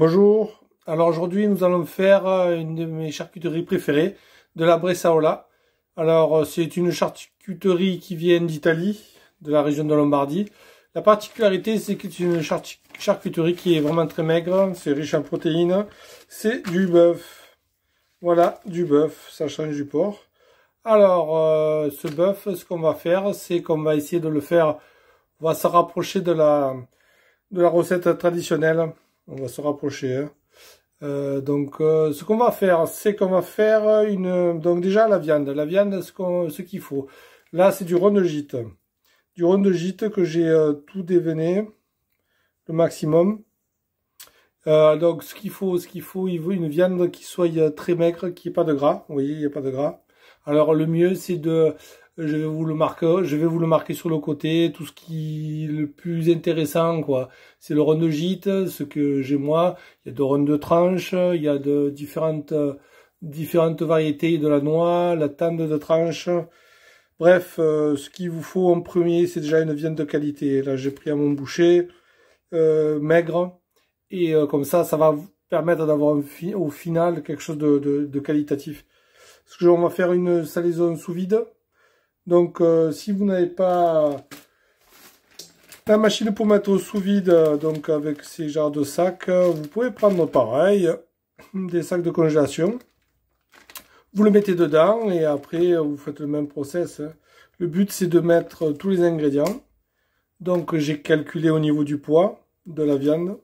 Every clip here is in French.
Bonjour, alors aujourd'hui nous allons faire une de mes charcuteries préférées, de la bresaola. Alors c'est une charcuterie qui vient d'Italie, de la région de Lombardie. La particularité c'est que c'est une charcuterie qui est vraiment très maigre, c'est riche en protéines, c'est du bœuf. Voilà, du bœuf, ça change du porc. Alors ce bœuf, ce qu'on va faire, c'est qu'on va essayer de le faire, on va se rapprocher de la recette traditionnelle. On va se rapprocher. Hein. Ce qu'on va faire, c'est qu'on va faire donc déjà la viande, ce qu'il faut. Là, c'est du rond de gîte. Du rond de gîte que j'ai tout déveiné, le maximum. Donc, ce qu'il faut, il veut une viande qui soit très maigre, qui n'ait pas de gras. Vous voyez, il n'y a pas de gras. Alors, le mieux, c'est de... je vais vous le marquer sur le côté, tout ce qui est le plus intéressant, quoi. C'est le rond de gîte, ce que j'ai moi. Il y a de ronds de tranche, il y a de différentes variétés de la noix, la tendre de tranche. Bref, ce qu'il vous faut en premier, c'est déjà une viande de qualité. Là, j'ai pris à mon boucher, maigre. Et comme ça va vous permettre d'avoir au final quelque chose de qualitatif. Parce que on va faire une salaison sous vide. Donc, si vous n'avez pas la machine pour mettre au sous-vide, donc avec ces genres de sacs, vous pouvez prendre pareil, des sacs de congélation. Vous le mettez dedans et après, vous faites le même process. Le but, c'est de mettre tous les ingrédients. Donc, j'ai calculé au niveau du poids de la viande.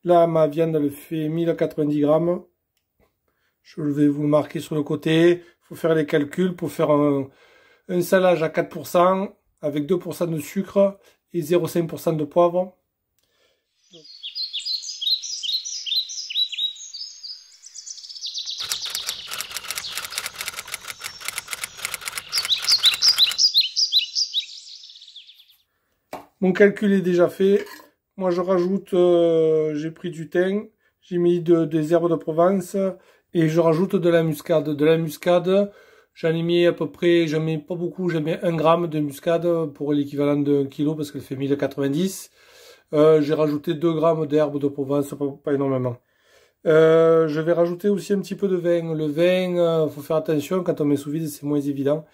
Là, ma viande, elle fait 1090 grammes. Je vais vous le marquer sur le côté. Il faut faire les calculs pour faire un salage à 4% avec 2% de sucre et 0,5% de poivre. Mon calcul est déjà fait. Moi, je rajoute, j'ai pris du thym, j'ai mis des herbes de Provence et je rajoute de la muscade. De la muscade, j'en ai mis à peu près, j'en mets pas beaucoup, j'en mets 1 gramme de muscade pour l'équivalent de 1 kg parce qu'elle fait 1090. J'ai rajouté 2 grammes d'herbes de Provence, pas énormément. Je vais rajouter aussi un petit peu de vin. Le vin, faut faire attention, quand on met sous vide, c'est moins évident.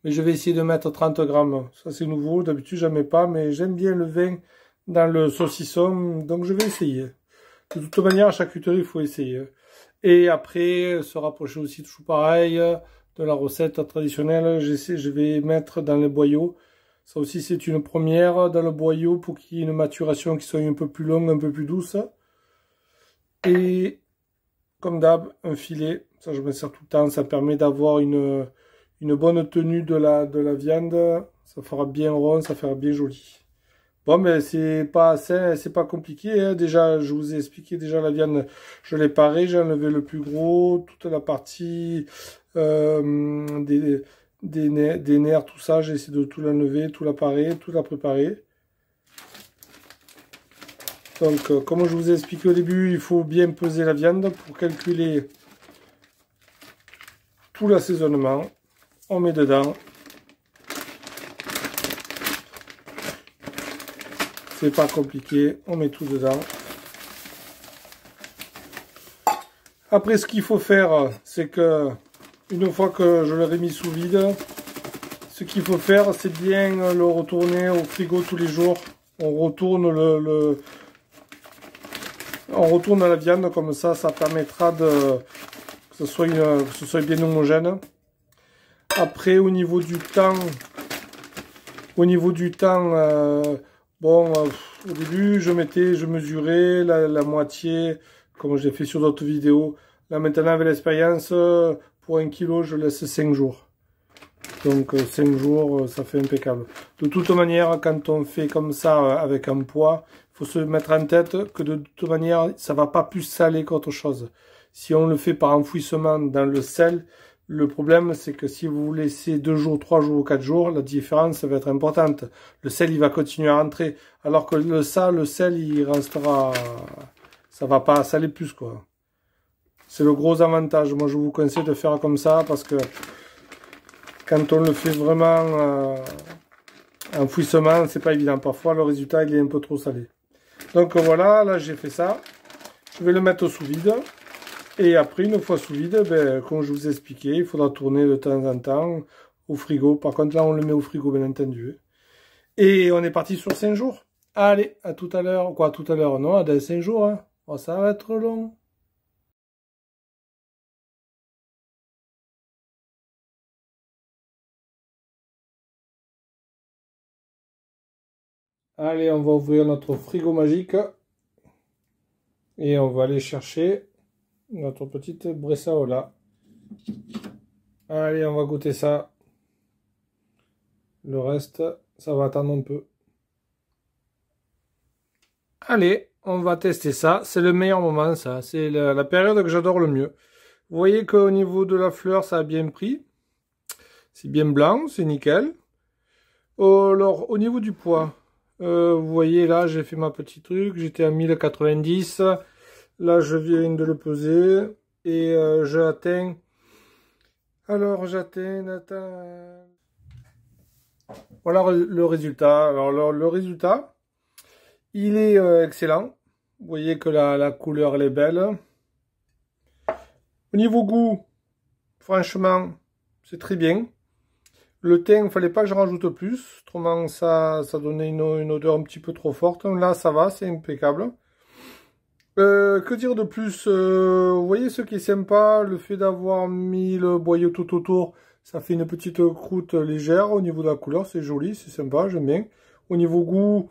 Mais je vais essayer de mettre 30 grammes. Ça, c'est nouveau. D'habitude, j'en mets pas, mais j'aime bien le vin dans le saucisson. Donc, je vais essayer. De toute manière, à charcuterie, il faut essayer. Et après, se rapprocher aussi toujours pareil de la recette traditionnelle. Je vais mettre dans le boyau. Ça aussi, c'est une première dans le boyau pour qu'il y ait une maturation qui soit un peu plus longue, un peu plus douce. Et comme d'hab, un filet. Ça, je me sers tout le temps. Ça permet d'avoir une bonne tenue de la viande. Ça fera bien rond, ça fera bien joli. Bon, mais c'est pas compliqué. Hein. Déjà, je vous ai expliqué déjà la viande. Je l'ai parée, j'ai enlevé le plus gros, toute la partie des nerfs, tout ça. J'ai essayé de tout l'enlever, tout la parer, tout la préparer. Donc, comme je vous ai expliqué au début, il faut bien peser la viande pour calculer tout l'assaisonnement. On met dedans. C'est pas compliqué, on met tout dedans. Après, ce qu'il faut faire, c'est que une fois que je l'aurai mis sous vide, ce qu'il faut faire, c'est bien le retourner au frigo tous les jours. On retourne on retourne la viande comme ça permettra que ce soit bien homogène. Après, au niveau du temps, bon, au début, je mesurais la moitié, comme j'ai fait sur d'autres vidéos. Là, maintenant, avec l'expérience, pour 1 kg, je laisse 5 jours. Donc, 5 jours, ça fait impeccable. De toute manière, quand on fait comme ça, avec un poids, il faut se mettre en tête que de toute manière, ça va pas plus saler qu'autre chose. Si on le fait par enfouissement dans le sel, le problème, c'est que si vous laissez 2 jours, 3 jours ou 4 jours, la différence va être importante. Le sel, il va continuer à rentrer. Alors que le sel, il restera... Ça va pas saler plus, quoi. C'est le gros avantage. Moi, je vous conseille de faire comme ça parce que quand on le fait vraiment enfouissement, c'est pas évident. Parfois, le résultat, il est un peu trop salé. Donc voilà, là, j'ai fait ça. Je vais le mettre sous vide. Et après, une fois sous vide, ben, comme je vous ai expliqué, il faudra tourner de temps en temps au frigo. Par contre, là, on le met au frigo, bien entendu. Et on est parti sur 5 jours. Allez, à tout à l'heure. Quoi, à tout à l'heure? Non, dans 5 jours. Hein. Oh, ça va être long. Allez, on va ouvrir notre frigo magique. Et on va aller chercher notre petite Bressaola. Allez, on va goûter ça. Le reste, ça va attendre un peu. Allez, on va tester ça. C'est le meilleur moment, ça. C'est la période que j'adore le mieux. Vous voyez qu'au niveau de la fleur, ça a bien pris. C'est bien blanc, c'est nickel. Alors, au niveau du poids, vous voyez là, j'ai fait ma petite truc. J'étais à 1090. Là, je viens de le peser. Et j'atteins... Alors, j'atteins... Voilà le résultat. Alors, le résultat, il est excellent. Vous voyez que la couleur, elle est belle. Au niveau goût, franchement, c'est très bien. Le thym, il ne fallait pas que je rajoute plus. Autrement, ça donnait une odeur un petit peu trop forte. Là, ça va, c'est impeccable. Que dire de plus? Vous voyez ce qui est sympa, le fait d'avoir mis le boyau tout autour, ça fait une petite croûte légère. Au niveau de la couleur, c'est joli, c'est sympa, j'aime bien. Au niveau goût,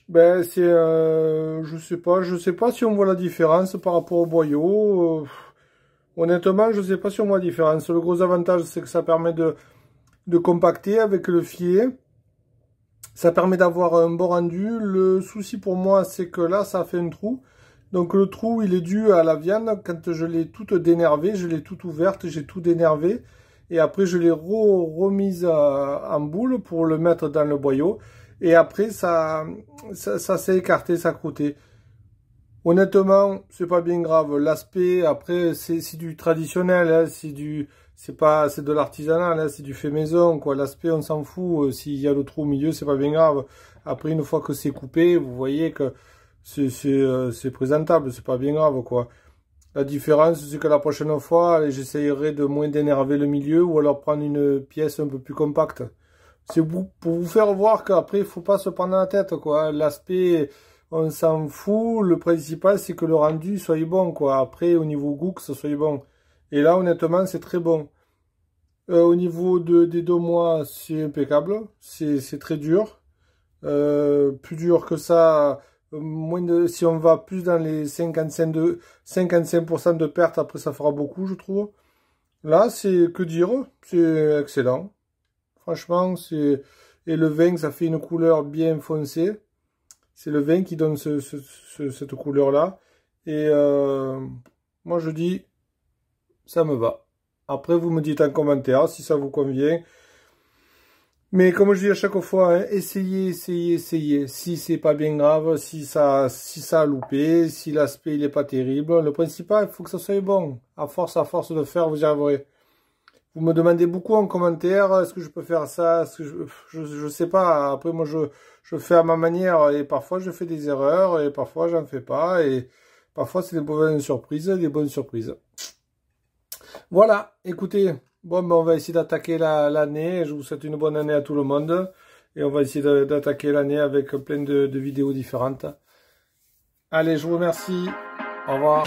ben c'est, je sais pas si on voit la différence par rapport au boyau. Honnêtement, je sais pas si on voit la différence. Le gros avantage, c'est que ça permet de compacter avec le filet. Ça permet d'avoir un bon rendu. Le souci pour moi, c'est que là, ça fait un trou. Donc le trou, il est dû à la viande. Quand je l'ai toute dénervée, je l'ai toute ouverte, j'ai tout dénervé. Et après, je l'ai remise en boule pour le mettre dans le boyau. Et après, ça s'est écarté, ça croûté. Honnêtement, c'est pas bien grave. L'aspect, après, c'est du traditionnel, hein, c'est de l'artisanal, hein, c'est du fait maison, quoi. L'aspect, on s'en fout. S'il y a le trou au milieu, c'est pas bien grave. Après, une fois que c'est coupé, vous voyez que c'est présentable, c'est pas bien grave, quoi. La différence, c'est que la prochaine fois, j'essayerai de moins d'énerver le milieu ou alors prendre une pièce un peu plus compacte. C'est pour vous faire voir qu'après, il faut pas se prendre la tête, quoi. L'aspect, on s'en fout. Le principal, c'est que le rendu soit bon, quoi. Après, au niveau goût, que ce soit bon. Et là, honnêtement, c'est très bon. Au niveau des 2 mois, c'est impeccable. C'est très dur. Plus dur que ça, si on va plus dans les 55% de perte, après ça fera beaucoup, je trouve. Là, c'est que dire, c'est excellent. Franchement, et le vin, ça fait une couleur bien foncée. C'est le vin qui donne cette couleur-là. Et moi, je dis, ça me va. Après, vous me dites en commentaire si ça vous convient. Mais comme je dis à chaque fois, hein, essayez. Si c'est pas bien grave, si ça a loupé, si l'aspect il est pas terrible, le principal, il faut que ça soit bon. À force de faire, vous y arriverez. Vous me demandez beaucoup en commentaire, est-ce que je peux faire ça, est-ce que je sais pas. Après, moi, je fais à ma manière et parfois je fais des erreurs et parfois j'en fais pas et parfois c'est des mauvaises surprises, des bonnes surprises. Voilà, écoutez. Bon, ben on va essayer d'attaquer l'année. Je vous souhaite une bonne année à tout le monde. Et on va essayer d'attaquer l'année avec plein de vidéos différentes. Allez, je vous remercie. Au revoir.